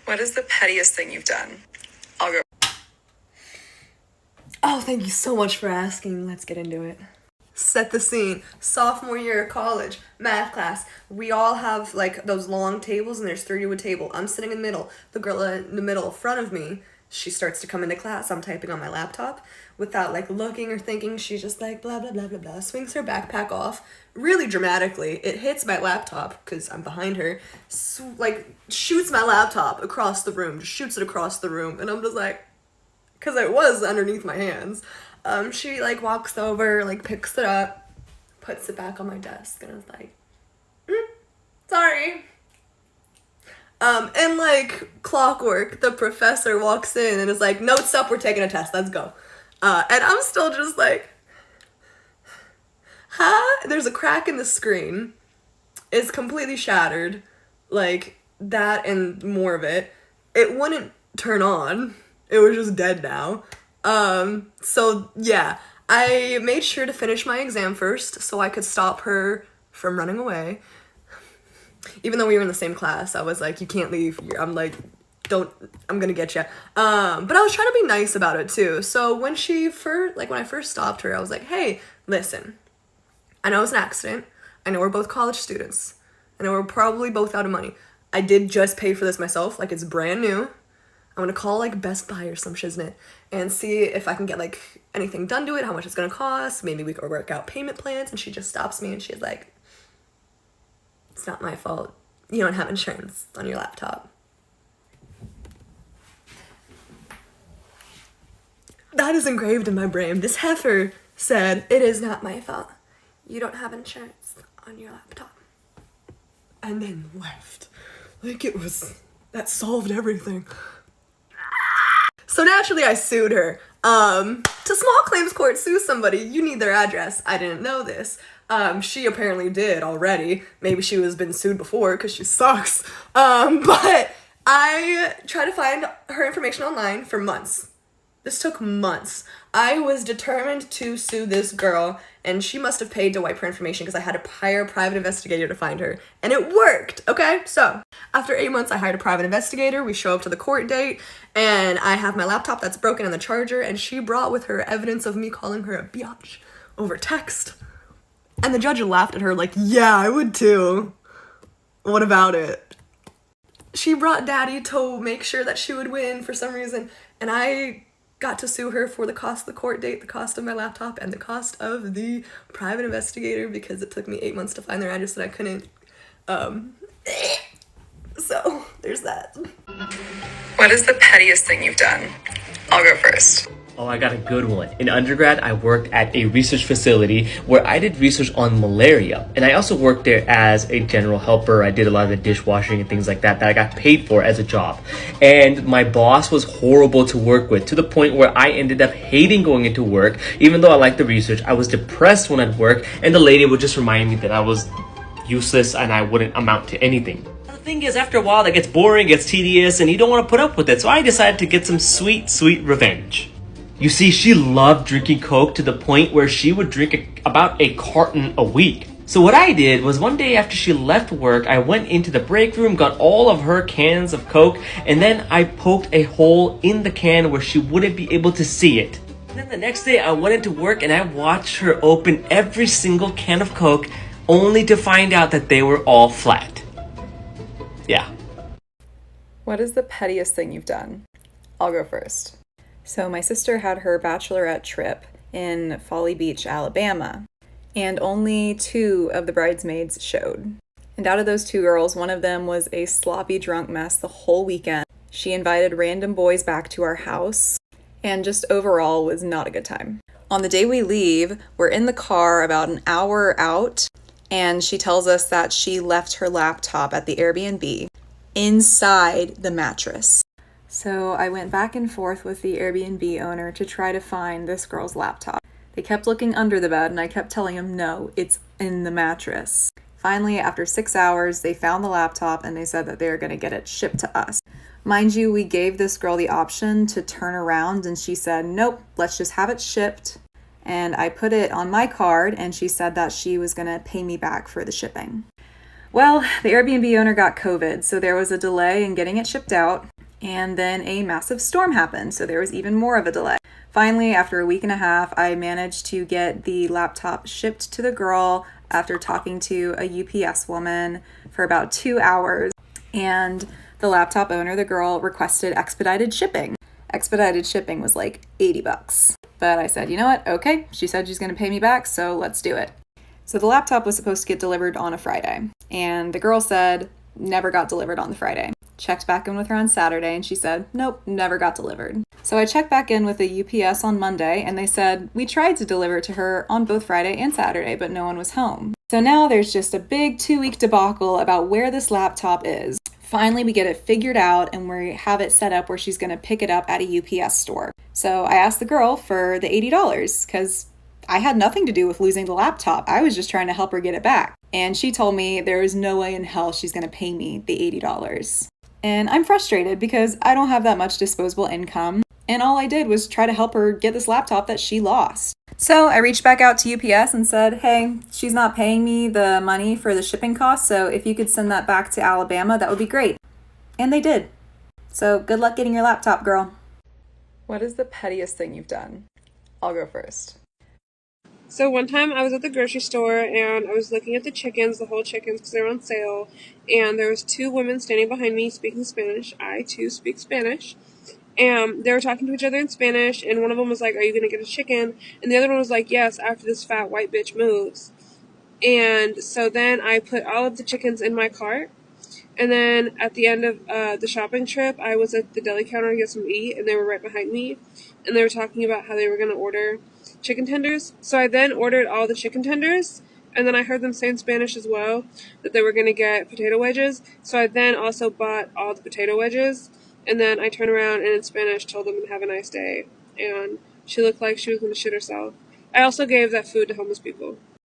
What is the pettiest thing you've done? I'll go. Oh, thank you so much for asking. Let's get into it. Set the scene. Sophomore year of college, math class. We all have like those long tables and there's 3 to a table. I'm sitting in the middle. The girl in the middle in front of me, she starts to come into class. I'm typing on my laptop without like looking or thinking. She's just like blah, blah, blah, blah, blah. Swings her backpack off really dramatically. It hits my laptop because I'm behind her. Shoots my laptop across the room. Just shoots it across the room. And I'm just like, because it was underneath my hands. She like walks over, like picks it up, puts it back on my desk, and I was like, sorry. And like clockwork, the professor walks in and is like, notes up, we're taking a test, let's go. And I'm still just like, huh? There's a crack in the screen. It's completely shattered. Like, that and more of it. It wouldn't turn on. It was just dead now. So yeah, I made sure to finish my exam first so I could stop her from running away. Even though we were in the same class, I was like, you can't leave. I'm like, I'm gonna get you. But I was trying to be nice about it too. So when I first stopped her, I was like, hey, listen, I know it's an accident. I know we're both college students. I know we're probably both out of money. I did just pay for this myself. Like, it's brand new. I'm gonna call like Best Buy or some shiznit and see if I can get like anything done to it, how much it's gonna cost. Maybe we could work out payment plans. And she just stops me and she's like, it's not my fault. You don't have insurance on your laptop. That is engraved in my brain. This heifer said, it is not my fault. You don't have insurance on your laptop. And then left. Like that solved everything. So naturally I sued her. To small claims court, sue somebody, you need their address. I didn't know this. She apparently did already. Maybe she was been sued before because she sucks. But I tried to find her information online for months. This took months. I was determined to sue this girl, and she must have paid to wipe her information because I had to hire a private investigator to find her. And it worked, okay? So, after 8 months, I hired a private investigator. We show up to the court date, and I have my laptop that's broken and the charger, and she brought with her evidence of me calling her a biatch over text. And the judge laughed at her like, yeah, I would too. What about it? She brought daddy to make sure that she would win for some reason, and I got to sue her for the cost of the court date, the cost of my laptop, and the cost of the private investigator because it took me 8 months to find their address and I couldn't. So, there's that. What is the pettiest thing you've done? I'll go first. Oh, I got a good one. In undergrad, I worked at a research facility where I did research on malaria. And I also worked there as a general helper. I did a lot of the dishwashing and things like that I got paid for as a job. And my boss was horrible to work with, to the point where I ended up hating going into work. Even though I liked the research, I was depressed when I'd work. And the lady would just remind me that I was useless and I wouldn't amount to anything. The thing is, after a while, that gets boring, gets tedious, and you don't want to put up with it. So I decided to get some sweet, sweet revenge. You see, she loved drinking Coke to the point where she would drink about a carton a week. So what I did was one day after she left work, I went into the break room, got all of her cans of Coke, and then I poked a hole in the can where she wouldn't be able to see it. And then the next day I went into work and I watched her open every single can of Coke only to find out that they were all flat. Yeah. What is the pettiest thing you've done? I'll go first. So my sister had her bachelorette trip in Folly Beach, Alabama, and only 2 of the bridesmaids showed. And out of those 2 girls, one of them was a sloppy drunk mess the whole weekend. She invited random boys back to our house, and just overall was not a good time. On the day we leave, we're in the car about an hour out, and she tells us that she left her laptop at the Airbnb inside the mattress. So I went back and forth with the Airbnb owner to try to find this girl's laptop. They kept looking under the bed and I kept telling them, no, it's in the mattress. Finally, after 6 hours, they found the laptop and they said that they were going to get it shipped to us. Mind you, we gave this girl the option to turn around and she said, nope, let's just have it shipped. And I put it on my card and she said that she was going to pay me back for the shipping. Well, the Airbnb owner got COVID, so there was a delay in getting it shipped out. And then a massive storm happened, so there was even more of a delay. Finally, after a week and a half, I managed to get the laptop shipped to the girl after talking to a UPS woman for about 2 hours. And the laptop owner, the girl, requested expedited shipping. Expedited shipping was like $80. But I said, you know what? Okay. She said she's going to pay me back, so let's do it. So the laptop was supposed to get delivered on a Friday. And the girl said, never got delivered on the Friday. Checked back in with her on Saturday and she said, nope, never got delivered. So I checked back in with the UPS on Monday and they said, we tried to deliver to her on both Friday and Saturday, but no one was home. So now there's just a big 2-week debacle about where this laptop is. Finally, we get it figured out and we have it set up where she's going to pick it up at a UPS store. So I asked the girl for the $80 because I had nothing to do with losing the laptop. I was just trying to help her get it back. And she told me there is no way in hell she's going to pay me the $80. And I'm frustrated because I don't have that much disposable income. And all I did was try to help her get this laptop that she lost. So I reached back out to UPS and said, hey, she's not paying me the money for the shipping costs, so if you could send that back to Alabama, that would be great. And they did. So good luck getting your laptop, girl. What is the pettiest thing you've done? I'll go first. So one time I was at the grocery store and I was looking at the chickens, the whole chickens, because they were on sale. And there was 2 women standing behind me speaking Spanish. I, too, speak Spanish. And they were talking to each other in Spanish. And one of them was like, are you going to get a chicken? And the other one was like, yes, after this fat white bitch moves. And so then I put all of the chickens in my cart. And then at the end of the shopping trip, I was at the deli counter to get some to eat. And they were right behind me. And they were talking about how they were going to order chicken tenders. So I then ordered all the chicken tenders, and then I heard them say in Spanish as well that they were going to get potato wedges. So I then also bought all the potato wedges, and then I turned around and in Spanish told them to have a nice day. And she looked like she was going to shit herself. I also gave that food to homeless people.